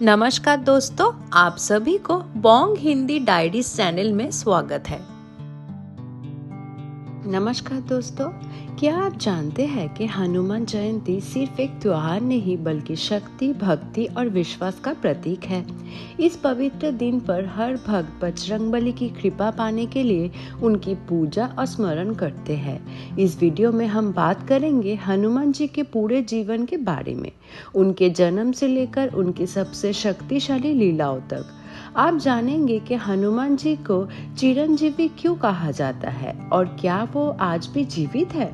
नमस्कार दोस्तों, आप सभी को बोंग हिंदी डायरीज चैनल में स्वागत है। नमस्कार दोस्तों, क्या आप जानते हैं कि हनुमान जयंती सिर्फ एक त्योहार नहीं बल्कि शक्ति, भक्ति और विश्वास का प्रतीक है। इस पवित्र दिन पर हर भक्त बजरंगबली की कृपा पाने के लिए उनकी पूजा और स्मरण करते हैं। इस वीडियो में हम बात करेंगे हनुमान जी के पूरे जीवन के बारे में, उनके जन्म से लेकर उनकी सबसे शक्तिशाली लीलाओं तक। आप जानेंगे कि हनुमान जी को चिरंजीवी क्यों कहा जाता है और क्या वो आज भी जीवित है।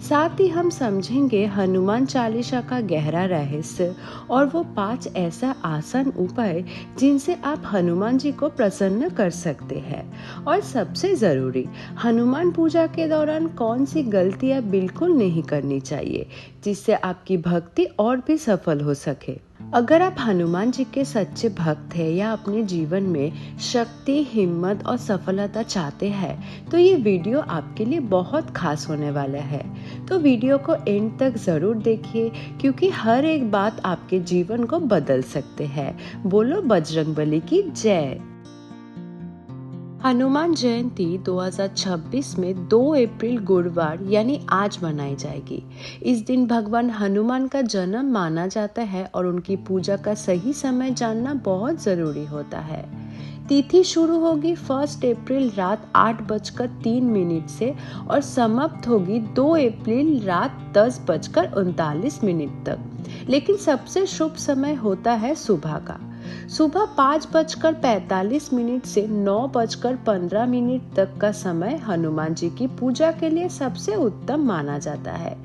साथ ही हम समझेंगे हनुमान चालीसा का गहरा रहस्य और वो 5 ऐसा आसान उपाय जिनसे आप हनुमान जी को प्रसन्न कर सकते हैं। और सबसे जरूरी, हनुमान पूजा के दौरान कौन सी गलतियां बिल्कुल नहीं करनी चाहिए जिससे आपकी भक्ति और भी सफल हो सके। अगर आप हनुमान जी के सच्चे भक्त हैं या अपने जीवन में शक्ति, हिम्मत और सफलता चाहते हैं तो ये वीडियो आपके लिए बहुत खास होने वाला है। तो वीडियो को एंड तक जरूर देखिए क्योंकि हर एक बात आपके जीवन को बदल सकते हैं। बोलो बजरंगबली की जय। हनुमान जयंती 2026 में 2 अप्रैल गुरुवार यानी आज मनाई जाएगी। इस दिन भगवान हनुमान का जन्म माना जाता है और उनकी पूजा का सही समय जानना बहुत जरूरी होता है। तिथि शुरू होगी 1 अप्रैल रात 8:03 से और समाप्त होगी 2 अप्रैल रात 10:39 तक। लेकिन सबसे शुभ समय होता है सुबह का। सुबह 5:45 से 9:15 तक का समय हनुमान जी की पूजा के लिए सबसे उत्तम माना जाता है,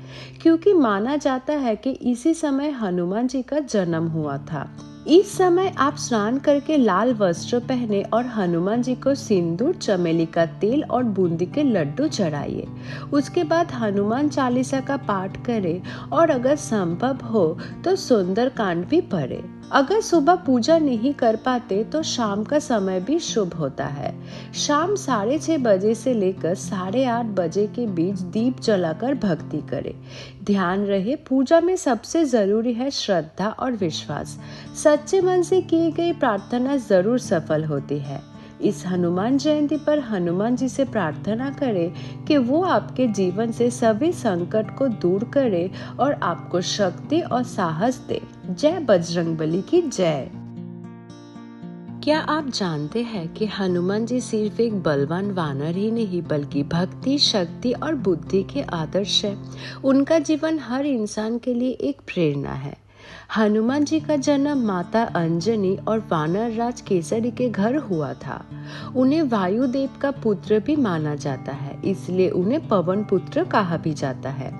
क्योंकि माना जाता है कि इसी समय हनुमान जी का जन्म हुआ था। इस समय आप स्नान करके लाल वस्त्र पहने और हनुमान जी को सिंदूर, चमेली का तेल और बूंदी के लड्डू चढ़ाइए। उसके बाद हनुमान चालीसा का पाठ करें और अगर संभव हो तो सुंदर कांड भी पढ़े। अगर सुबह पूजा नहीं कर पाते तो शाम का समय भी शुभ होता है। शाम 6:30 बजे से लेकर 8:30 बजे के बीच दीप जलाकर भक्ति करें। ध्यान रहे, पूजा में सबसे जरूरी है श्रद्धा और विश्वास। सच्चे मन से की गई प्रार्थना जरूर सफल होती है। इस हनुमान जयंती पर हनुमान जी से प्रार्थना करें कि वो आपके जीवन से सभी संकट को दूर करे और आपको शक्ति और साहस दे। जय बजरंगबली की जय। क्या आप जानते हैं कि हनुमान जी सिर्फ एक बलवान वानर ही नहीं बल्कि भक्ति, शक्ति और बुद्धि के आदर्श है। उनका जीवन हर इंसान के लिए एक प्रेरणा है। हनुमान जी का जन्म माता अंजनी और वानर राज केसरी के घर हुआ था। उन्हें वायुदेव का पुत्र भी माना जाता है, इसलिए उन्हें पवन पुत्र कहा भी जाता है।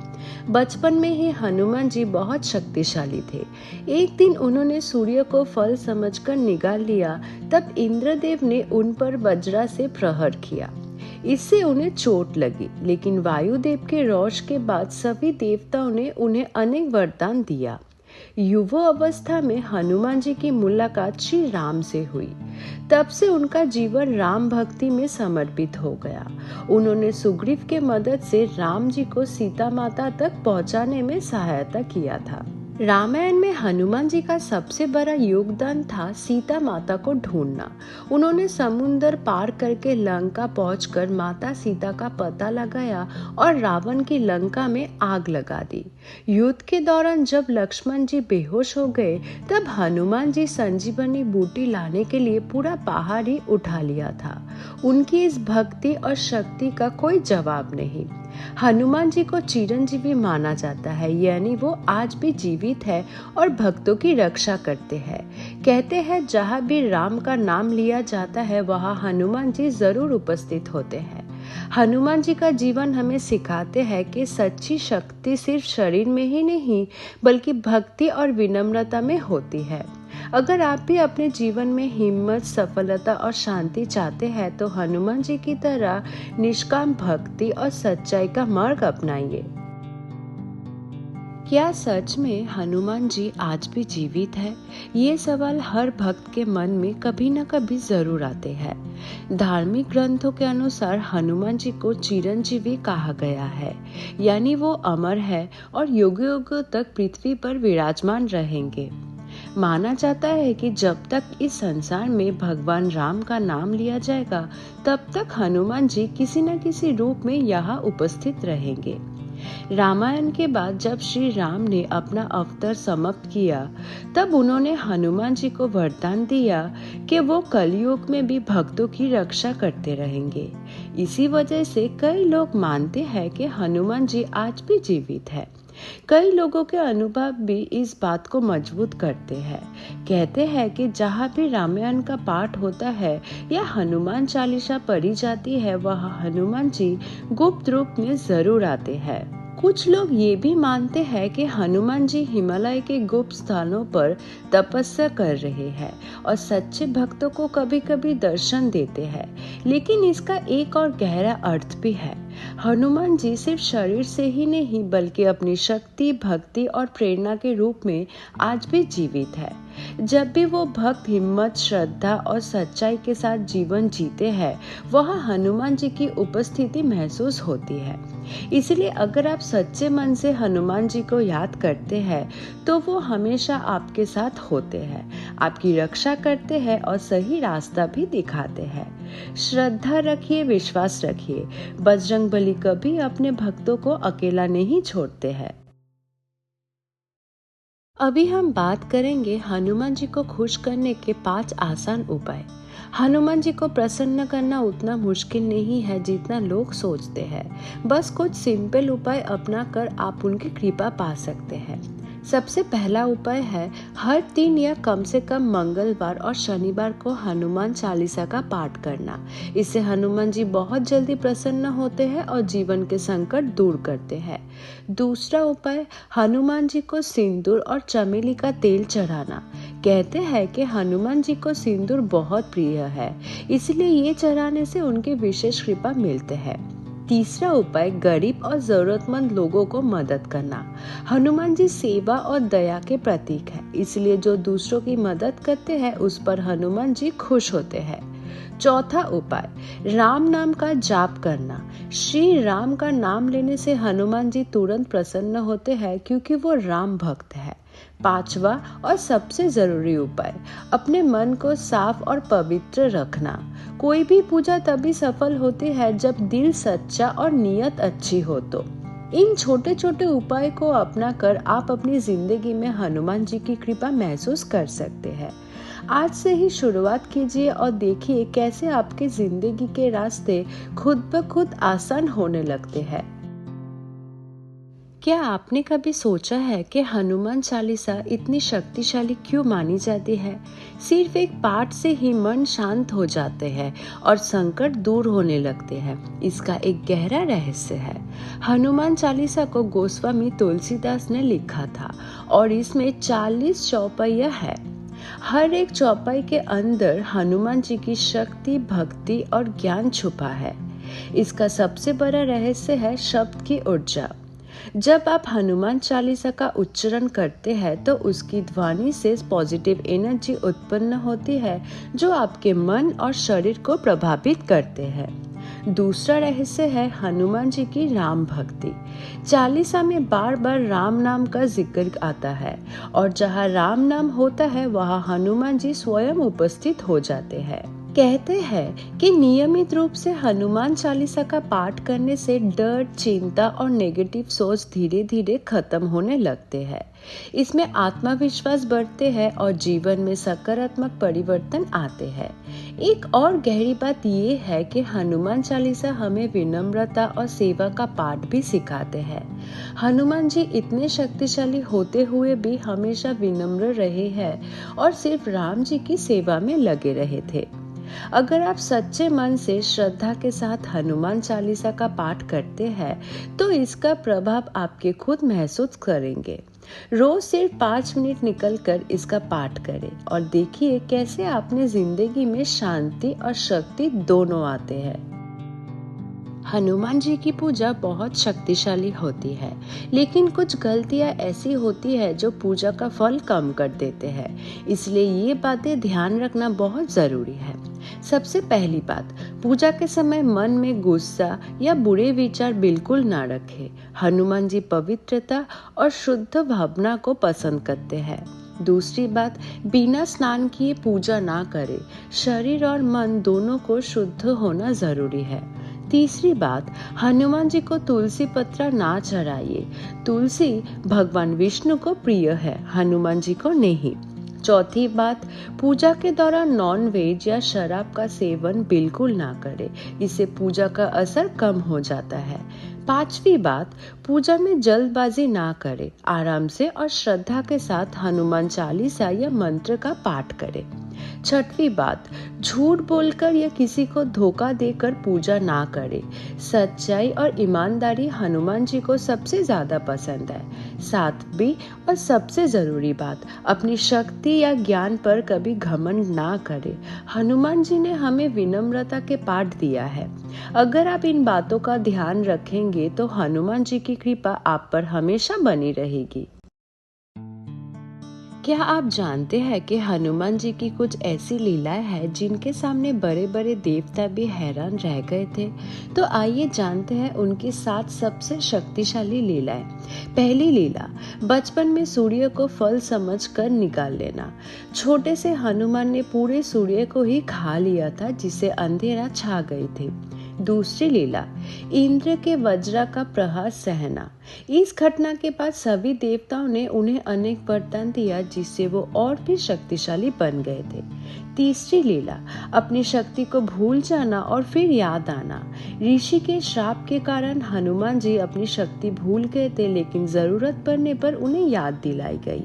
बचपन में ही हनुमान जी बहुत शक्तिशाली थे। एक दिन उन्होंने सूर्य को फल समझकर निगार लिया, तब इंद्रदेव ने उन पर वज्रा से प्रहार किया। इससे उन्हें चोट लगी, लेकिन वायुदेव के रोष के बाद सभी देवताओं ने उन्हें अनेक वरदान दिया। युवा अवस्था में हनुमान जी की मुलाकात श्री राम से हुई। तब से उनका जीवन राम भक्ति में समर्पित हो गया। उन्होंने सुग्रीव के मदद से राम जी को सीता माता तक पहुंचाने में सहायता किया था। रामायण में हनुमान जी का सबसे बड़ा योगदान था सीता माता को ढूंढना। उन्होंने समुद्र पार करके लंका पहुंचकर माता सीता का पता लगाया और रावण की लंका में आग लगा दी। युद्ध के दौरान जब लक्ष्मण जी बेहोश हो गए तब हनुमान जी संजीवनी बूटी लाने के लिए पूरा पहाड़ ही उठा लिया था। उनकी इस भक्ति और शक्ति का कोई जवाब नहीं। हनुमान जी को चिरंजीवी माना जाता है, यानी वो आज भी जीवित है और भक्तों की रक्षा करते हैं। कहते हैं जहाँ भी राम का नाम लिया जाता है वहाँ हनुमान जी जरूर उपस्थित होते हैं। हनुमान जी का जीवन हमें सिखाते हैं कि सच्ची शक्ति सिर्फ शरीर में ही नहीं बल्कि भक्ति और विनम्रता में होती है। अगर आप भी अपने जीवन में हिम्मत, सफलता और शांति चाहते हैं तो हनुमान जी की तरह निष्काम भक्ति और सच्चाई का मार्ग अपनाइए। क्या सच में हनुमान जी आज भी जीवित है? ये सवाल हर भक्त के मन में कभी न कभी जरूर आते हैं। धार्मिक ग्रंथों के अनुसार हनुमान जी को चिरंजीवी कहा गया है, यानी वो अमर है और युग युग तक पृथ्वी पर विराजमान रहेंगे। माना जाता है कि जब तक इस संसार में भगवान राम का नाम लिया जाएगा, तब तक हनुमान जी किसी न किसी रूप में यहाँ उपस्थित रहेंगे। रामायण के बाद जब श्री राम ने अपना अवतार समाप्त किया, तब उन्होंने हनुमान जी को वरदान दिया कि वो कलयुग में भी भक्तों की रक्षा करते रहेंगे। इसी वजह से कई लोग मानते हैं कि हनुमान जी आज भी जीवित है। कई लोगों के अनुभव भी इस बात को मजबूत करते हैं। कहते हैं कि जहाँ भी रामायण का पाठ होता है या हनुमान चालीसा पढ़ी जाती है, वहाँ हनुमान जी गुप्त रूप में जरूर आते हैं। कुछ लोग ये भी मानते हैं कि हनुमान जी हिमालय के गुप्त स्थानों पर तपस्या कर रहे हैं और सच्चे भक्तों को कभी कभी दर्शन देते हैं। लेकिन इसका एक और गहरा अर्थ भी है। हनुमान जी सिर्फ शरीर से ही नहीं, बल्कि अपनी शक्ति, भक्ति और प्रेरणा के रूप में आज भी जीवित है। जब भी वो भक्त हिम्मत, श्रद्धा और सच्चाई के साथ जीवन जीते हैं, वहाँ हनुमान जी की उपस्थिति महसूस होती है। इसलिए अगर आप सच्चे मन से हनुमान जी को याद करते हैं, तो वो हमेशा आपके साथ होते हैं, आपकी रक्षा करते हैं और सही रास्ता भी दिखाते हैं। श्रद्धा रखिए, विश्वास रखिए। बजरंगबली कभी अपने भक्तों को अकेला नहीं छोड़ते हैं। अभी हम बात करेंगे हनुमान जी को खुश करने के 5 आसान उपाय। हनुमान जी को प्रसन्न करना उतना मुश्किल नहीं है जितना लोग सोचते हैं। बस कुछ सिंपल उपाय अपना कर आप उनकी कृपा पा सकते हैं। सबसे पहला उपाय है हर दिन या कम से कम मंगलवार और शनिवार को हनुमान चालीसा का पाठ करना। इससे हनुमान जी बहुत जल्दी प्रसन्न होते हैं और जीवन के संकट दूर करते हैं। दूसरा उपाय, हनुमान जी को सिंदूर और चमेली का तेल चढ़ाना। कहते हैं कि हनुमान जी को सिंदूर बहुत प्रिय है, इसलिए ये चढ़ाने से उनकी विशेष कृपा मिलते हैं। तीसरा उपाय, गरीब और जरूरतमंद लोगों को मदद करना। हनुमान जी सेवा और दया के प्रतीक है, इसलिए जो दूसरों की मदद करते हैं उस पर हनुमान जी खुश होते हैं। चौथा उपाय, राम नाम का जाप करना। श्री राम का नाम लेने से हनुमान जी तुरंत प्रसन्न होते हैं, क्योंकि वो राम भक्त है। पांचवा और सबसे जरूरी उपाय, अपने मन को साफ और पवित्र रखना। कोई भी पूजा तभी सफल होती है जब दिल सच्चा और नियत अच्छी हो। तो इन छोटे छोटे उपाय को अपनाकर आप अपनी जिंदगी में हनुमान जी की कृपा महसूस कर सकते हैं। आज से ही शुरुआत कीजिए और देखिए कैसे आपकी जिंदगी के रास्ते खुद ब खुद आसान होने लगते हैं। क्या आपने कभी सोचा है कि हनुमान चालीसा इतनी शक्तिशाली क्यों मानी जाती है? सिर्फ एक पाठ से ही मन शांत हो जाते हैं और संकट दूर होने लगते हैं। इसका एक गहरा रहस्य है। हनुमान चालीसा को गोस्वामी तुलसीदास ने लिखा था और इसमें 40 चौपाइयां है। हर एक चौपाई के अंदर हनुमान जी की शक्ति, भक्ति और ज्ञान छुपा है। इसका सबसे बड़ा रहस्य है शब्द की ऊर्जा। जब आप हनुमान चालीसा का उच्चारण करते हैं तो उसकी ध्वनि से पॉजिटिव एनर्जी उत्पन्न होती है, जो आपके मन और शरीर को प्रभावित करते हैं। दूसरा रहस्य है हनुमान जी की राम भक्ति। चालीसा में बार बार राम नाम का जिक्र आता है और जहाँ राम नाम होता है वहाँ हनुमान जी स्वयं उपस्थित हो जाते हैं। कहते हैं कि नियमित रूप से हनुमान चालीसा का पाठ करने से डर, चिंता और नेगेटिव सोच धीरे धीरे खत्म होने लगते हैं। इसमें आत्मविश्वास बढ़ते हैं और जीवन में सकारात्मक परिवर्तन आते हैं। एक और गहरी बात ये है कि हनुमान चालीसा हमें विनम्रता और सेवा का पाठ भी सिखाते हैं। हनुमान जी इतने शक्तिशाली होते हुए भी हमेशा विनम्र रहे हैं और सिर्फ राम जी की सेवा में लगे रहे थे। अगर आप सच्चे मन से श्रद्धा के साथ हनुमान चालीसा का पाठ करते हैं तो इसका प्रभाव आपके खुद महसूस करेंगे। रोज सिर्फ 5 मिनट निकलकर इसका पाठ करें और देखिए कैसे अपनी जिंदगी में शांति और शक्ति दोनों आते हैं। हनुमान जी की पूजा बहुत शक्तिशाली होती है, लेकिन कुछ गलतियां ऐसी होती है जो पूजा का फल कम कर देते हैं। इसलिए ये बातें ध्यान रखना बहुत जरूरी है। सबसे पहली बात, पूजा के समय मन में गुस्सा या बुरे विचार बिल्कुल ना रखें। हनुमान जी पवित्रता और शुद्ध भावना को पसंद करते हैं। दूसरी बात, बिना स्नान किए पूजा ना करें। शरीर और मन दोनों को शुद्ध होना जरूरी है। तीसरी बात, हनुमान जी को तुलसी पत्र ना चढ़ाइए। तुलसी भगवान विष्णु को प्रिय है, हनुमान जी को नहीं। चौथी बात, पूजा के दौरान नॉन वेज या शराब का सेवन बिल्कुल ना करें, इससे पूजा का असर कम हो जाता है। पांचवी बात, पूजा में जल्दबाजी ना करें, आराम से और श्रद्धा के साथ हनुमान चालीसा या मंत्र का पाठ करें। छठवीं बात, झूठ बोलकर या किसी को धोखा देकर पूजा ना करें। सच्चाई और ईमानदारी हनुमान जी को सबसे ज्यादा पसंद है। सातवीं और सबसे जरूरी बात, अपनी शक्ति या ज्ञान पर कभी घमंड ना करें। हनुमान जी ने हमें विनम्रता के पाठ दिया है। अगर आप इन बातों का ध्यान रखेंगे तो हनुमान जी की कृपा आप पर हमेशा बनी रहेगी। क्या आप जानते हैं कि हनुमान जी की कुछ ऐसी लीलाएं हैं जिनके सामने बड़े बड़े देवता भी हैरान रह गए थे? तो आइए जानते हैं उनकी 7 सबसे शक्तिशाली लीलाएं। पहली लीला, बचपन में सूर्य को फल समझकर निकाल लेना। छोटे से हनुमान ने पूरे सूर्य को ही खा लिया था, जिससे अंधेरा छा गई थी। दूसरी लीला, इंद्र के वज्र का प्रहार सहना। इस घटना के बाद सभी देवताओं ने उन्हें अनेक वरदान दिया, जिससे वो और भी शक्तिशाली बन गए थे। तीसरी लीला, अपनी शक्ति को भूल जाना और फिर याद आना। ऋषि के श्राप के कारण हनुमान जी अपनी शक्ति भूल गए थे, लेकिन जरूरत पड़ने पर उन्हें याद दिलाई गई।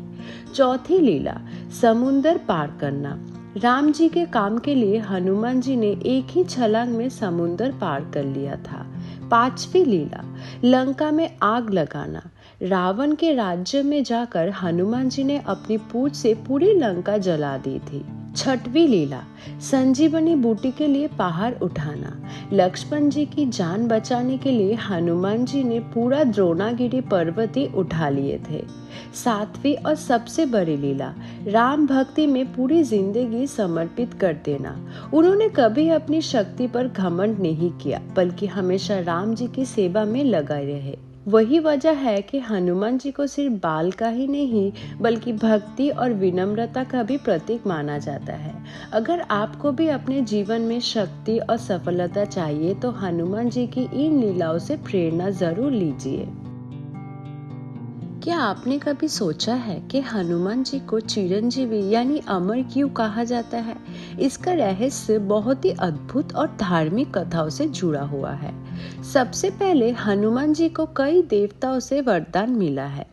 चौथी लीला, समुंदर पार करना। राम जी के काम के लिए हनुमान जी ने एक ही छलांग में समुंदर पार कर लिया था। पांचवी लीला, लंका में आग लगाना। रावण के राज्य में जाकर हनुमान जी ने अपनी पूंछ से पूरी लंका जला दी थी। छठवीं लीला, संजीवनी बूटी के लिए पहाड़ उठाना। लक्ष्मण जी की जान बचाने के लिए हनुमान जी ने पूरा द्रोणागिरी पर्वत ही उठा लिए थे। सातवीं और सबसे बड़ी लीला, राम भक्ति में पूरी जिंदगी समर्पित कर देना। उन्होंने कभी अपनी शक्ति पर घमंड नहीं किया, बल्कि हमेशा राम जी की सेवा में लगे रहे। वही वजह है कि हनुमान जी को सिर्फ बाल का ही नहीं, बल्कि भक्ति और विनम्रता का भी प्रतीक माना जाता है। अगर आपको भी अपने जीवन में शक्ति और सफलता चाहिए तो हनुमान जी की इन लीलाओं से प्रेरणा जरूर लीजिए। क्या आपने कभी सोचा है कि हनुमान जी को चिरंजीवी यानी अमर क्यों कहा जाता है? इसका रहस्य बहुत ही अद्भुत और धार्मिक कथाओं से जुड़ा हुआ है। सबसे पहले हनुमान जी को कई देवताओं से वरदान मिला है।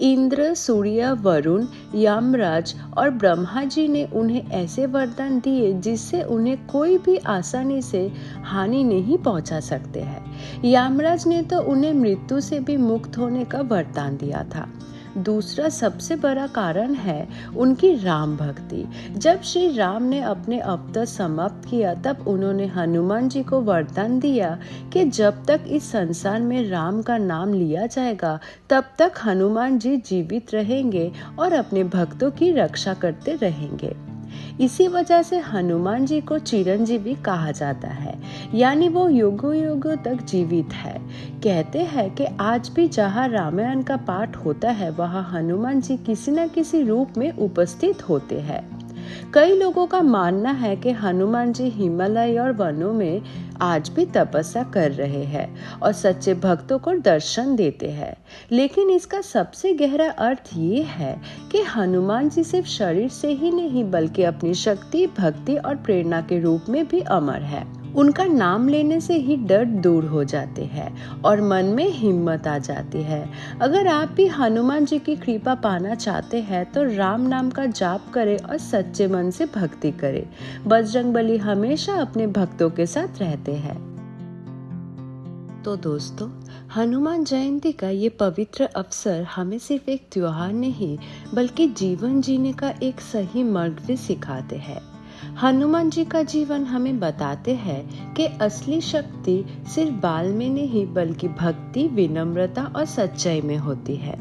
इंद्र, सूर्य, वरुण, यमराज और ब्रह्मा जी ने उन्हें ऐसे वरदान दिए जिससे उन्हें कोई भी आसानी से हानि नहीं पहुंचा सकते हैं। यमराज ने तो उन्हें मृत्यु से भी मुक्त होने का वरदान दिया था। दूसरा सबसे बड़ा कारण है उनकी राम भक्ति। जब श्री राम ने अपने अवतार समाप्त किया, तब उन्होंने हनुमान जी को वरदान दिया कि जब तक इस संसार में राम का नाम लिया जाएगा, तब तक हनुमान जी जीवित रहेंगे और अपने भक्तों की रक्षा करते रहेंगे। इसी वजह से हनुमान जी को चिरंजीवी कहा जाता है, यानी वो युगों युगों तक जीवित है। कहते हैं कि आज भी जहाँ रामायण का पाठ होता है, वहाँ हनुमान जी किसी न किसी रूप में उपस्थित होते हैं। कई लोगों का मानना है कि हनुमान जी हिमालय और वनों में आज भी तपस्या कर रहे हैं और सच्चे भक्तों को दर्शन देते हैं। लेकिन इसका सबसे गहरा अर्थ ये है कि हनुमान जी सिर्फ शरीर से ही नहीं, बल्कि अपनी शक्ति, भक्ति और प्रेरणा के रूप में भी अमर है। उनका नाम लेने से ही डर दूर हो जाते हैं और मन में हिम्मत आ जाती है। अगर आप भी हनुमान जी की कृपा पाना चाहते हैं तो राम नाम का जाप करें और सच्चे मन से भक्ति करें। बजरंगबली हमेशा अपने भक्तों के साथ रहते हैं। तो दोस्तों, हनुमान जयंती का ये पवित्र अवसर हमें सिर्फ एक त्योहार नहीं, बल्कि जीवन जीने का एक सही मार्ग भी सिखाते हैं। हनुमान जी का जीवन हमें बताते हैं कि असली शक्ति सिर्फ बाल में नहीं, बल्कि भक्ति, विनम्रता और सच्चाई में होती है।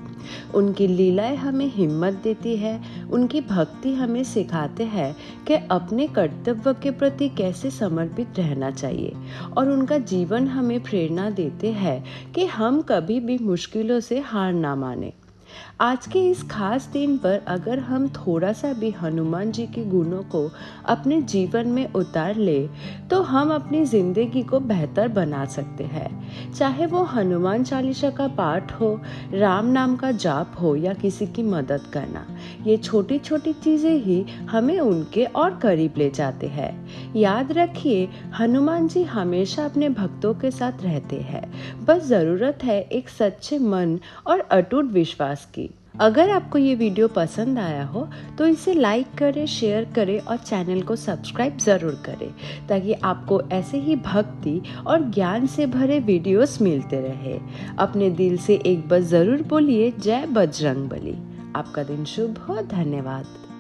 उनकी लीलाएं हमें हिम्मत देती है, उनकी भक्ति हमें सिखाते हैं कि अपने कर्तव्य के प्रति कैसे समर्पित रहना चाहिए, और उनका जीवन हमें प्रेरणा देते हैं कि हम कभी भी मुश्किलों से हार ना माने। आज के इस खास दिन पर अगर हम थोड़ा सा भी हनुमान जी के गुणों को अपने जीवन में उतार ले तो हम अपनी जिंदगी को बेहतर बना सकते हैं। चाहे वो हनुमान चालीसा का पाठ हो, राम नाम का जाप हो या किसी की मदद करना, ये छोटी छोटी चीजें ही हमें उनके और करीब ले जाते हैं। याद रखिए, हनुमान जी हमेशा अपने भक्तों के साथ रहते हैं। बस जरूरत है एक सच्चे मन और अटूट विश्वास की। अगर आपको ये वीडियो पसंद आया हो तो इसे लाइक करें, शेयर करें और चैनल को सब्सक्राइब जरूर करें, ताकि आपको ऐसे ही भक्ति और ज्ञान से भरे वीडियोस मिलते रहे। अपने दिल से एक बार जरूर बोलिए, जय बजरंगबली। आपका दिन शुभ हो। धन्यवाद।